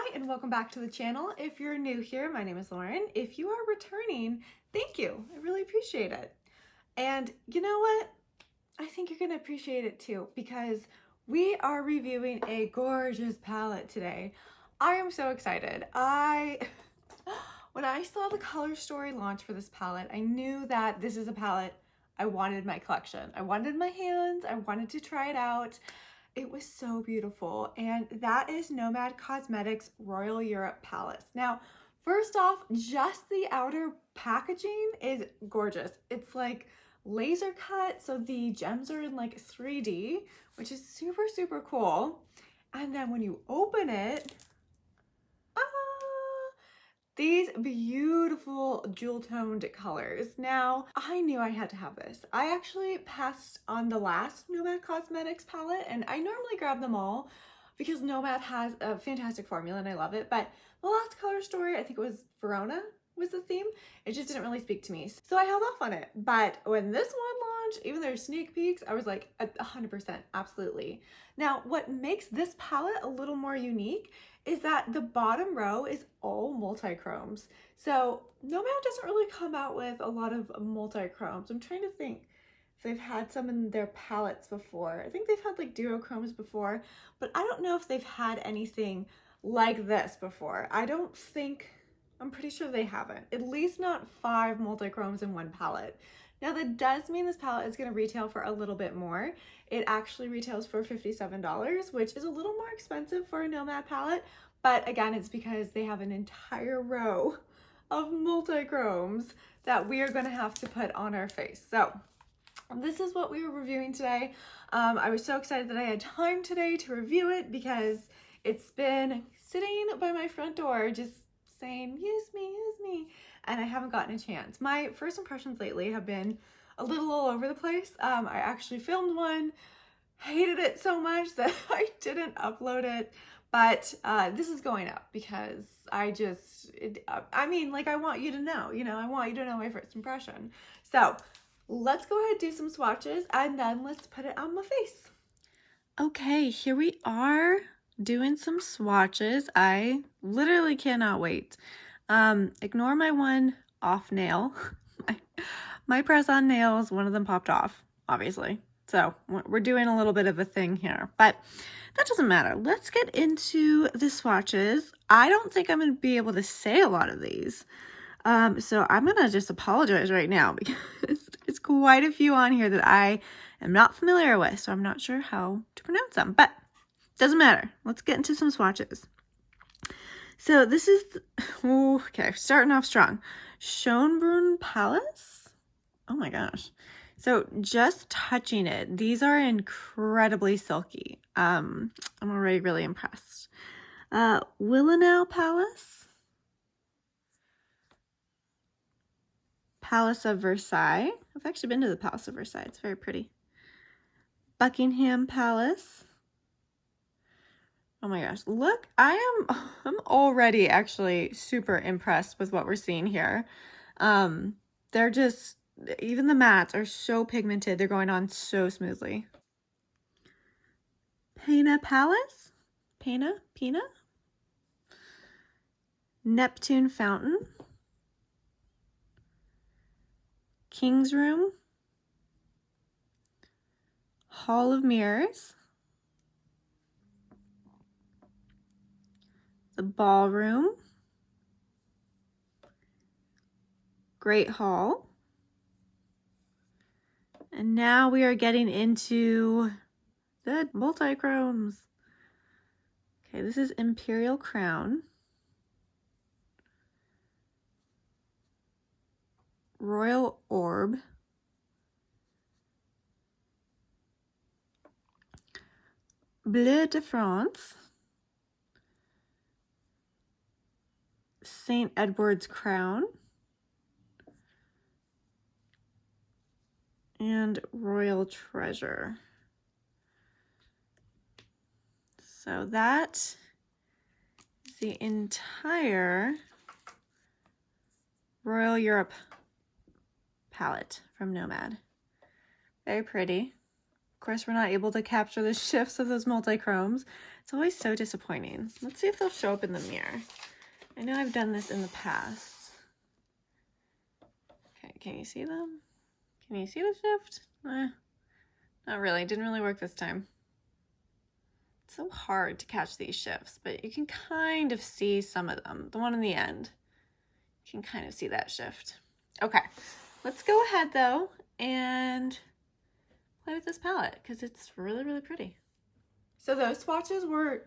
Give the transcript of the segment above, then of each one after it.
Hi, and welcome back to the channel. If you're new here, my name is Lauren. If you are returning, thank you. I really appreciate it. And you know what? I think you're gonna appreciate it too, because we are reviewing a gorgeous palette today. I am so excited. When I saw the color story launch for this palette, I knew that this is a palette I wanted in my collection. I wanted in my hands, I wanted to try it out. It was so beautiful, and that is Nomad Cosmetics Royal Europe palette. Now, first off, just the outer packaging is gorgeous. It's like laser cut, so the gems are in like 3D, which is super, super cool. And then when you open it, these beautiful jewel-toned colors. Now, I knew I had to have this. I actually passed on the last Nomad Cosmetics palette, and I normally grab them all because Nomad has a fantastic formula and I love it, but the last color story, I think it was Verona, was the theme. It just didn't really speak to me, so I held off on it. But when this one launched, even their sneak peeks, I was like 100%, absolutely. Now, what makes this palette a little more unique is that the bottom row is all multi-chromes. So Nomad doesn't really come out with a lot of multi-chromes. I'm trying to think if they've had some in their palettes before. I think they've had like duochromes before, but I don't know if they've had anything like this before. I'm pretty sure they haven't. At least not 5 multi-chromes in one palette. Now that does mean this palette is going to retail for a little bit more. It actually retails for $57, which is a little more expensive for a Nomad palette, but again, it's because they have an entire row of multi-chromes that we are going to have to put on our face. So this is what we were reviewing today. I was so excited that I had time today to review it because it's been sitting by my front door just saying, use me, and I haven't gotten a chance. My first impressions lately have been a little all over the place. I actually filmed one, hated it so much that I didn't upload it, but this is going up because I want you to know, I want you to know my first impression. So let's go ahead and do some swatches and then let's put it on my face. Okay, here we are doing some swatches. I literally cannot wait. Ignore my one off nail. my press-on nails, one of them popped off, obviously. So we're doing a little bit of a thing here, but that doesn't matter. Let's get into the swatches. I don't think I'm going to be able to say a lot of these. So I'm going to just apologize right now because it's quite a few on here that I am not familiar with, so I'm not sure how to pronounce them, but doesn't matter. Let's get into some swatches. So this is, okay, starting off strong. Schönbrunn Palace. Oh my gosh. So just touching it, these are incredibly silky. I'm already really impressed. Willenau Palace. Palace of Versailles. I've actually been to the Palace of Versailles. It's very pretty. Buckingham Palace. Oh my gosh, look, I'm already actually super impressed with what we're seeing here. They're just, even the mattes are so pigmented. They're going on so smoothly. Pena Palace? Pena? Neptune Fountain. King's Room. Hall of Mirrors. The Ballroom. Great Hall. And now we are getting into the multi-chromes. Okay, this is Imperial Crown. Royal Orb. Bleu de France. St. Edward's Crown. And Royal Treasure. So that is the entire Royal Europe palette from Nomad. Very pretty. course, we're not able to capture the shifts of those multi-chromes. It's always so disappointing. Let's see if they'll show up in the mirror. I know I've done this in the past. Okay, can you see them? Can you see the shift? Not really, didn't really work this time. It's so hard to catch these shifts, but you can kind of see some of them. The one in the end, you can kind of see that shift. Okay, let's go ahead though and play with this palette because it's really, really pretty. So those swatches were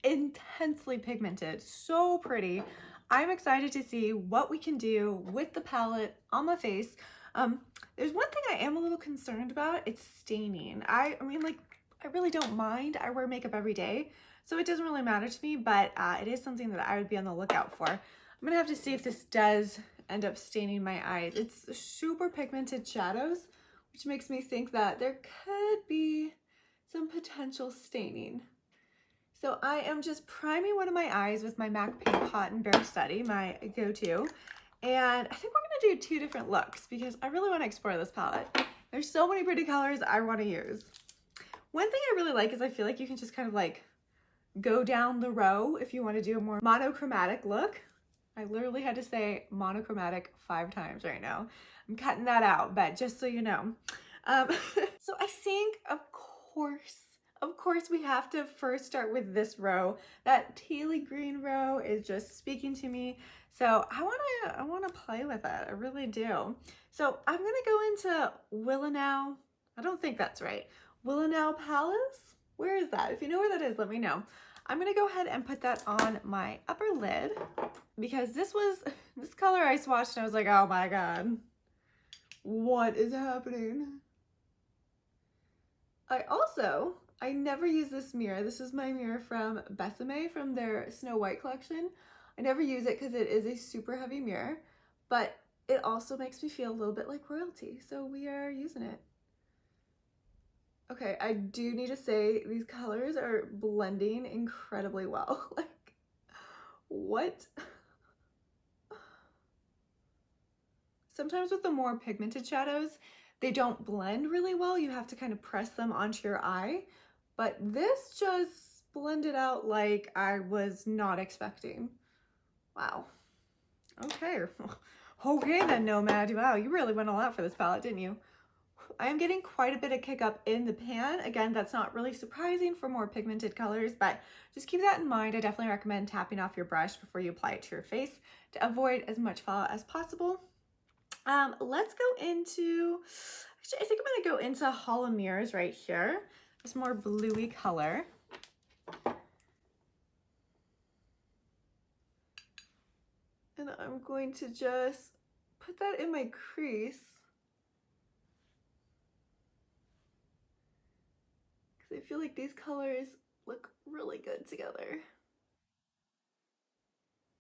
intensely pigmented, so pretty. I'm excited to see what we can do with the palette on my face. There's one thing I am a little concerned about, it's staining. I mean, like, I really don't mind. I wear makeup every day, so it doesn't really matter to me, but it is something that I would be on the lookout for. I'm gonna have to see if this does end up staining my eyes. It's super pigmented shadows, which makes me think that there could be some potential staining. So I am just priming one of my eyes with my MAC Paint Pot and Bare Study, my go-to. And I think we're gonna do 2 different looks because I really wanna explore this palette. There's so many pretty colors I wanna use. One thing I really like is I feel like you can just kind of like go down the row if you wanna do a more monochromatic look. I literally had to say monochromatic 5 times right now. I'm cutting that out, but just so you know. So I think, of course, we have to first start with this row. That tealy green row is just speaking to me. So I wanna play with it. I really do. So I'm gonna go into Willenau. I don't think that's right. Willenau Palace? Where is that? If you know where that is, let me know. I'm gonna go ahead and put that on my upper lid because this color I swatched and I was like, oh my God, what is happening? I never use this mirror. This is my mirror from Besame from their Snow White collection. I never use it because it is a super heavy mirror, but it also makes me feel a little bit like royalty. So we are using it. Okay, I do need to say these colors are blending incredibly well. Like, what? Sometimes with the more pigmented shadows, they don't blend really well. You have to kind of press them onto your eye. But this just blended out like I was not expecting. Wow. Okay. Okay then, Nomad. Wow, you really went all out for this palette, didn't you? I am getting quite a bit of kick up in the pan. Again, that's not really surprising for more pigmented colors, but just keep that in mind. I definitely recommend tapping off your brush before you apply it to your face to avoid as much fallout as possible. Let's go into, actually, I think I'm gonna go into Hall of Mirrors right here. This more bluey color. And I'm going to just put that in my crease. Because I feel like these colors look really good together.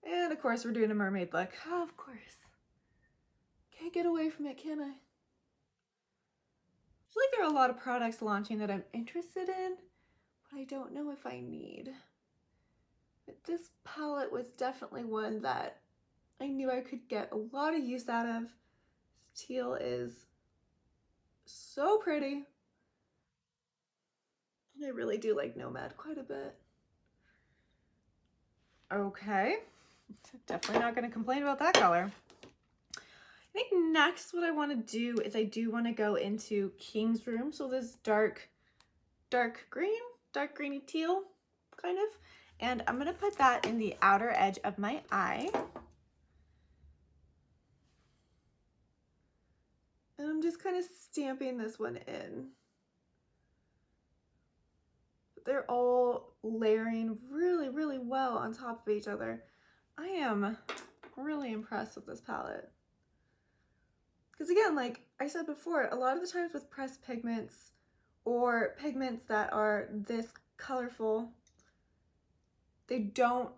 And of course, we're doing a mermaid look. Oh, of course. Can't get away from it, can I? I feel like there are a lot of products launching that I'm interested in, but I don't know if I need. But this palette was definitely one that I knew I could get a lot of use out of. This teal is so pretty. And I really do like Nomad quite a bit. Okay, definitely not gonna complain about that color. I think next what I want to do is I do want to go into King's Room. So this dark greeny teal kind of. And I'm going to put that in the outer edge of my eye. And I'm just kind of stamping this one in. They're all layering really, really well on top of each other. I am really impressed with this palette. Because again, like I said before, a lot of the times with pressed pigments or pigments that are this colorful, they don't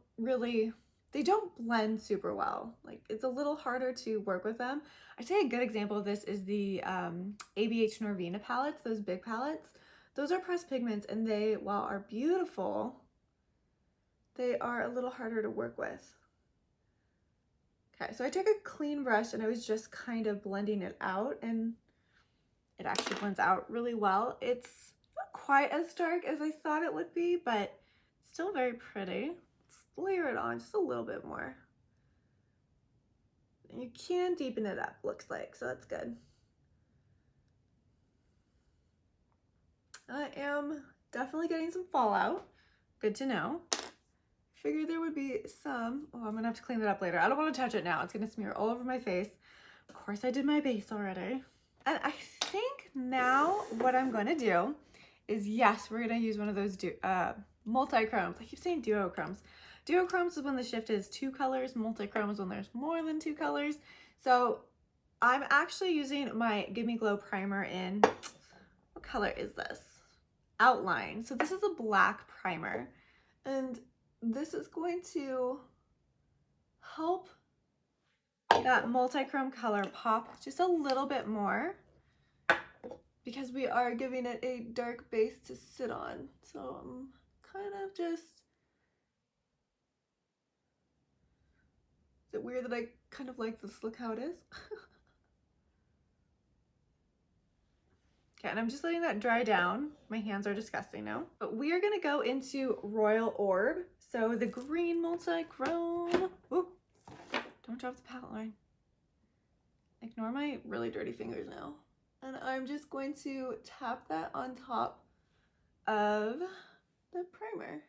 blend super well. Like it's a little harder to work with them. I'd say a good example of this is the ABH Norvina palettes, those big palettes. Those are pressed pigments and they, while are beautiful, they are a little harder to work with. Okay, so I took a clean brush and I was just kind of blending it out and it actually blends out really well. It's quite as dark as I thought it would be, but still very pretty. Let's layer it on just a little bit more. You can deepen it up, looks like, so that's good. I am definitely getting some fallout. Good to know. Figured there would be some. Oh, I'm gonna have to clean that up later. I don't want to touch it now. It's gonna smear all over my face. Of course, I did my base already. And I think now what I'm gonna do is, yes, we're gonna use one of those multi-chromes. I keep saying duochromes. Duochromes is when the shift is 2 colors. Multi-chrome is when there's more than 2 colors. So I'm actually using my Give Me Glow primer in, what color is this? Outline. So this is a black primer, and this is going to help that multi-chrome color pop just a little bit more, because we are giving it a dark base to sit on. So I'm kind of just, is it weird that I kind of like this? Look how it is. Okay, and I'm just letting that dry down. My hands are disgusting now. But we are gonna go into Royal Orb. So the green multi-chrome. Ooh, don't drop the palette line. Ignore my really dirty fingers now. And I'm just going to tap that on top of the primer.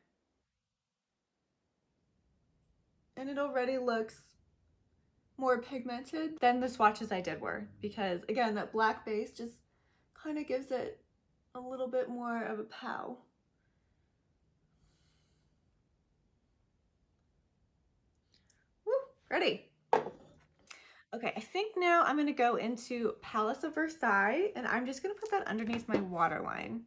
And it already looks more pigmented than the swatches I did were, because again, that black base just kind of gives it a little bit more of a pow. Woo, ready. Okay, I think now I'm gonna go into Palace of Versailles, and I'm just gonna put that underneath my waterline.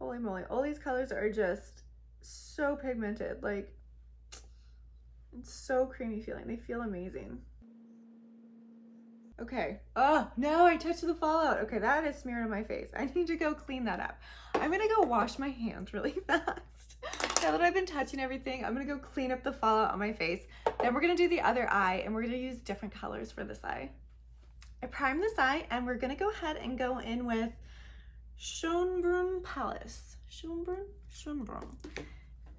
Holy moly, all these colors are just so pigmented, like, it's so creamy feeling. They feel amazing. Okay. Oh, no, I touched the fallout. Okay, that is smeared on my face. I need to go clean that up. I'm gonna go wash my hands really fast. Now that I've been touching everything, I'm gonna go clean up the fallout on my face. Then we're gonna do the other eye, and we're gonna use different colors for this eye. I primed this eye, and we're gonna go ahead and go in with Schönbrunn Palace. Schönbrunn.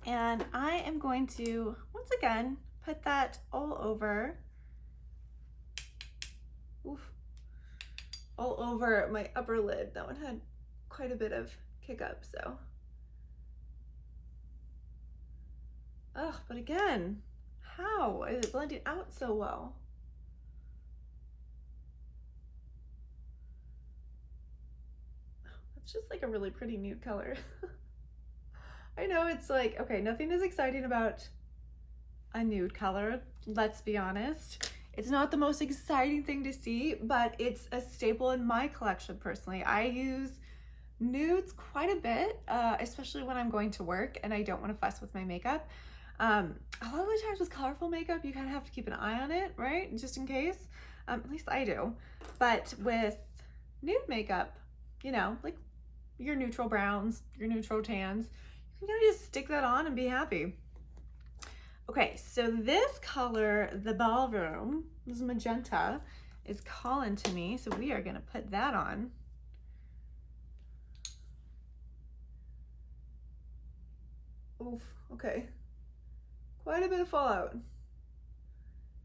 And I am going to, once again, put that all over. Oof. All over my upper lid. That one had quite a bit of kick up, so. Ugh, but again, how is it blending out so well? It's just like a really pretty nude color. I know it's like, okay, nothing is exciting about a nude color, let's be honest. It's not the most exciting thing to see, but it's a staple in my collection personally. I use nudes quite a bit, especially when I'm going to work and I don't want to fuss with my makeup. A lot of the times with colorful makeup, you kind of have to keep an eye on it, right? Just in case. At least I do. But with nude makeup, you know, like your neutral browns, your neutral tans, you can kind of just stick that on and be happy. Okay, so this color, the Ballroom, this magenta, is calling to me, so we are gonna put that on. Oof, okay. Quite a bit of fallout.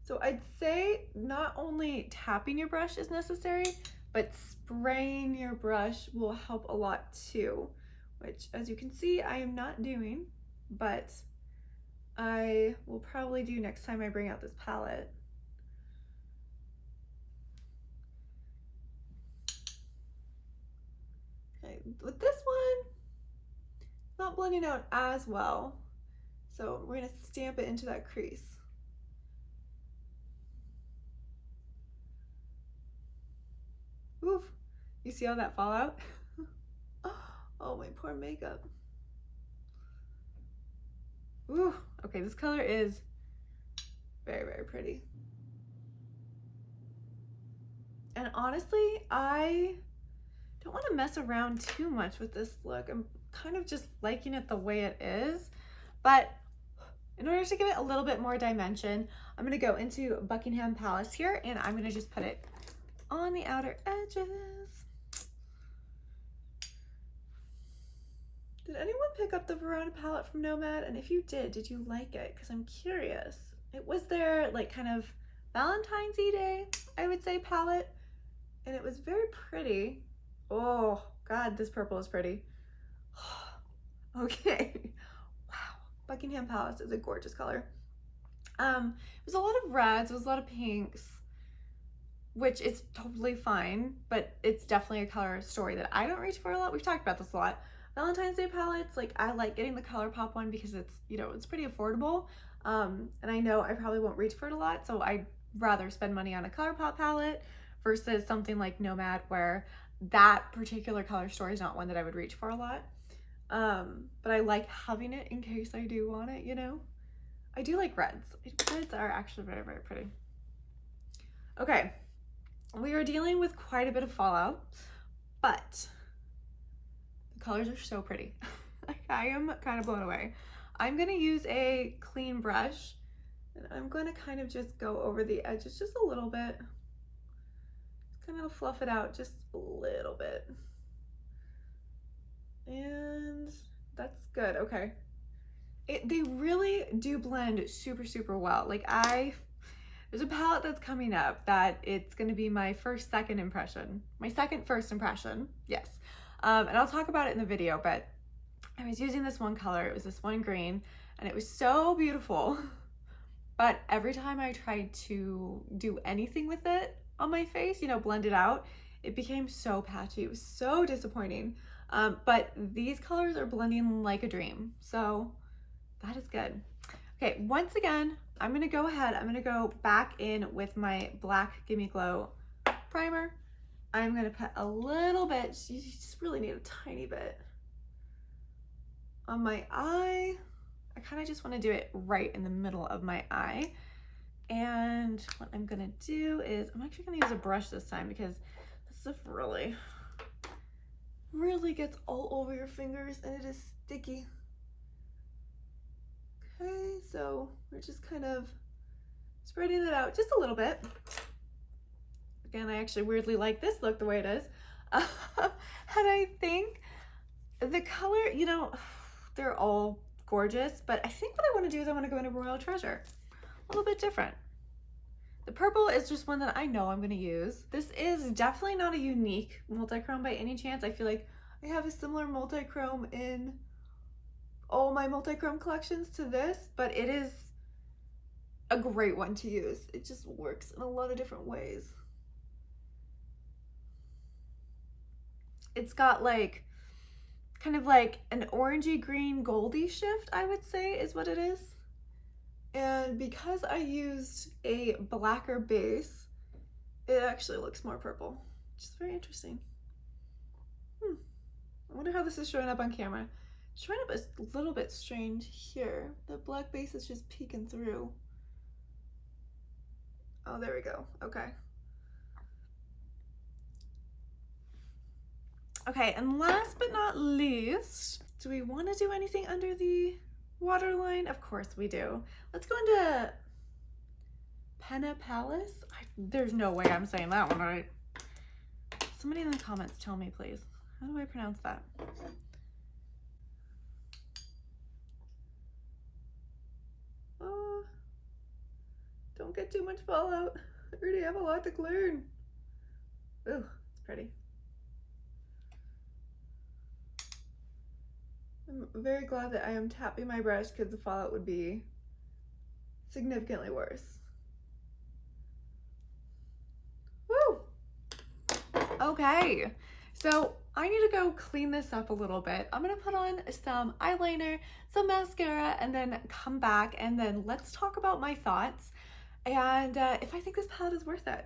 So I'd say not only tapping your brush is necessary, but spraying your brush will help a lot too, which, as you can see, I am not doing, but I will probably do next time I bring out this palette. Okay, with this one, it's not blending out as well, so we're gonna stamp it into that crease. Oof, you see all that fallout? Oh, my poor makeup. Ooh, okay, this color is very, very pretty. And honestly, I don't want to mess around too much with this look. I'm kind of just liking it the way it is, but in order to give it a little bit more dimension, I'm going to go into Buckingham Palace here, and I'm going to just put it on the outer edges. Did anyone pick up the Verona palette from Nomad? And if you did you like it? Because I'm curious. It was their like kind of Valentine's Day, I would say, palette. And it was very pretty. Oh God, this purple is pretty. Okay. Wow. Buckingham Palace is a gorgeous color. It was a lot of reds, it was a lot of pinks, which is totally fine, but it's definitely a color story that I don't reach for a lot. We've talked about this a lot. Valentine's Day palettes, like I like getting the ColourPop one because it's, you know, it's pretty affordable. And I know I probably won't reach for it a lot, so I'd rather spend money on a ColourPop palette versus something like Nomad where that particular color story is not one that I would reach for a lot. But I like having it in case I do want it, you know? I do like reds. Reds are actually very, very pretty. Okay, we are dealing with quite a bit of fallout, but the colors are so pretty. Like, I am kind of blown away. I'm gonna use a clean brush and I'm gonna kind of just go over the edges just a little bit. Kind of fluff it out just a little bit. And that's good, okay. They really do blend super, super well. Like there's a palette that's coming up that it's gonna be my first first impression, yes. And I'll talk about it in the video, but I was using this one color, it was this one green, and it was so beautiful. But every time I tried to do anything with it on my face, you know, blend it out, it became so patchy. It was so disappointing. But these colors are blending like a dream, so that is good. Okay, once again, I'm gonna go ahead, I'm gonna go back in with my black Gimme Glow primer. I'm gonna put a little bit, you just really need a tiny bit on my eye. I kind of just want to do it right in the middle of my eye. And what I'm gonna do is, I'm actually gonna use a brush this time because this stuff really gets all over your fingers and it is sticky. Okay, so we're just kind of spreading it out just a little bit. Again, I actually weirdly like this look the way it is. And I think the color, you know, they're all gorgeous, but I think what I want to do is I want to go into Royal Treasure. A little bit different. The purple is just one that I know I'm going to use. This is definitely not a unique multi-chrome by any chance. I feel like I have a similar multi-chrome in all my multi-chrome collections to this, but it is a great one to use. It just works in a lot of different ways. It's got like kind of like an orangey green goldy shift, I would say is what it is. And because I used a blacker base, it actually looks more purple, which is very interesting. I wonder how this is showing up on camera. It's showing up a little bit strange here. The black base is just peeking through. Oh, there we go. Okay. Okay, and last but not least, do we want to do anything under the waterline? Of course we do. Let's go into Penna Palace. There's no way I'm saying that one right. Somebody in the comments tell me, please. How do I pronounce that? Oh, don't get too much fallout. I already have a lot to learn. Ooh, it's pretty. I'm very glad that I am tapping my brush because the fallout would be significantly worse. Woo! Okay, so I need to go clean this up a little bit. I'm gonna put on some eyeliner, some mascara, and then come back and then let's talk about my thoughts and if I think this palette is worth it.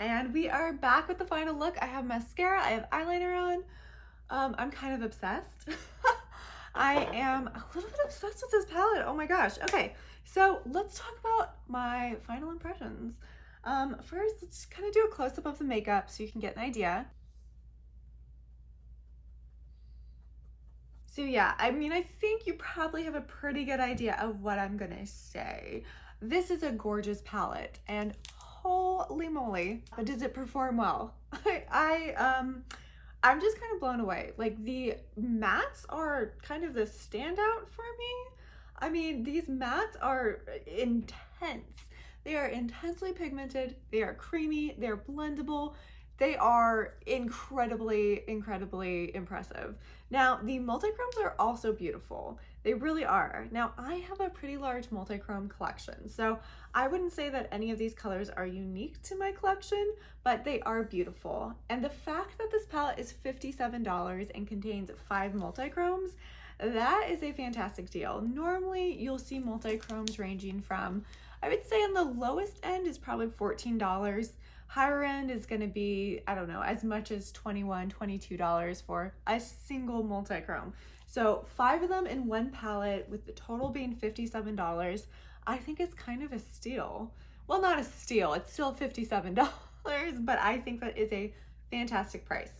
And we are back with the final look. I have mascara, I have eyeliner on. I'm kind of obsessed. I am a little bit obsessed with this palette. Oh my gosh. Okay, so let's talk about my final impressions. First, let's kind of do a close-up of the makeup so you can get an idea. So yeah, I mean, I think you probably have a pretty good idea of what I'm gonna say. This is a gorgeous palette I'm just kind of blown away. Like the mattes are kind of the standout for me. I mean, these mattes are intense. They are intensely pigmented. They are creamy. They're blendable. They are incredibly, incredibly impressive. Now, the multichromes are also beautiful. They really are. Now, I have a pretty large multichrome collection, so I wouldn't say that any of these colors are unique to my collection, but they are beautiful. And the fact that this palette is $57 and contains 5 multichromes, that is a fantastic deal. Normally, you'll see multichromes ranging from, I would say on the lowest end is probably $14. Higher end is going to be, I don't know, as much as $21, $22 for a single multichrome. So 5 of them in one palette with the total being $57, I think is kind of a steal. Well, not a steal, it's still $57, but I think that is a fantastic price.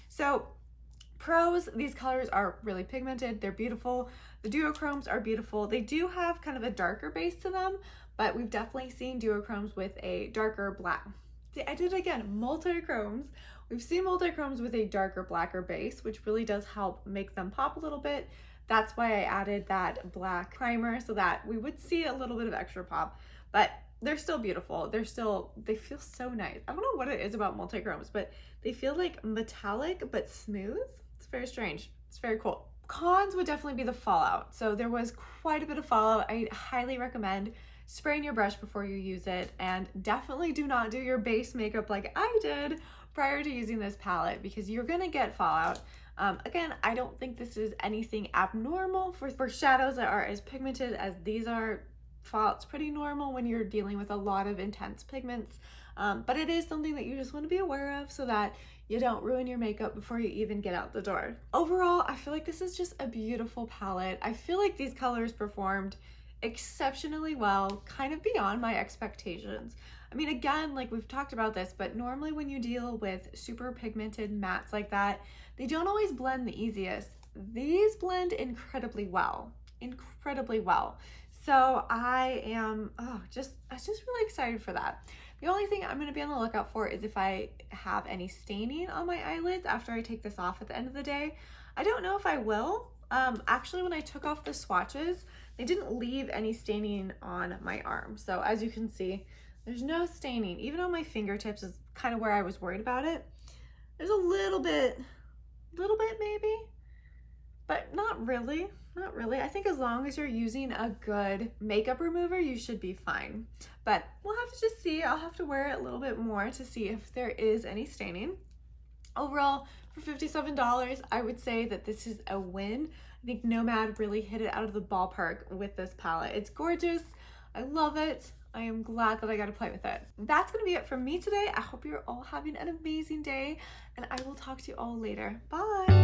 So pros, these colors are really pigmented, they're beautiful. The duochromes are beautiful. They do have kind of a darker base to them, but we've definitely seen duochromes with a darker black. See, I did it again, multichromes. We've seen multichromes with a darker, blacker base, which really does help make them pop a little bit. That's why I added that black primer so that we would see a little bit of extra pop, but they're still beautiful. They feel so nice. I don't know what it is about multichromes, but they feel like metallic, but smooth. It's very strange. It's very cool. Cons would definitely be the fallout. So there was quite a bit of fallout. I highly recommend spraying your brush before you use it, and definitely do not do your base makeup like I did prior to using this palette because you're gonna get fallout. Again, I don't think this is anything abnormal for shadows that are as pigmented as these are. Fallout's pretty normal when you're dealing with a lot of intense pigments, but it is something that you just want to be aware of so that you don't ruin your makeup before you even get out the door. Overall, I feel like this is just a beautiful palette. I feel like these colors performed exceptionally well, kind of beyond my expectations. I mean, again, like we've talked about this, but normally when you deal with super pigmented mattes like that, they don't always blend the easiest. These blend incredibly well, incredibly well. So I am just really excited for that. The only thing I'm going to be on the lookout for is if I have any staining on my eyelids after I take this off at the end of the day. I don't know if I will. Actually, when I took off the swatches, they didn't leave any staining on my arm. So as you can see, there's no staining. Even on my fingertips is kind of where I was worried about it. There's a little bit maybe, but not really. Not really. I think as long as you're using a good makeup remover, you should be fine. But we'll have to just see. I'll have to wear it a little bit more to see if there is any staining. Overall, for $57, I would say that this is a win. I think Nomad really hit it out of the ballpark with this palette. It's gorgeous. I love it. I am glad that I got to play with it. That's going to be it from me today. I hope you're all having an amazing day, and I will talk to you all later. Bye.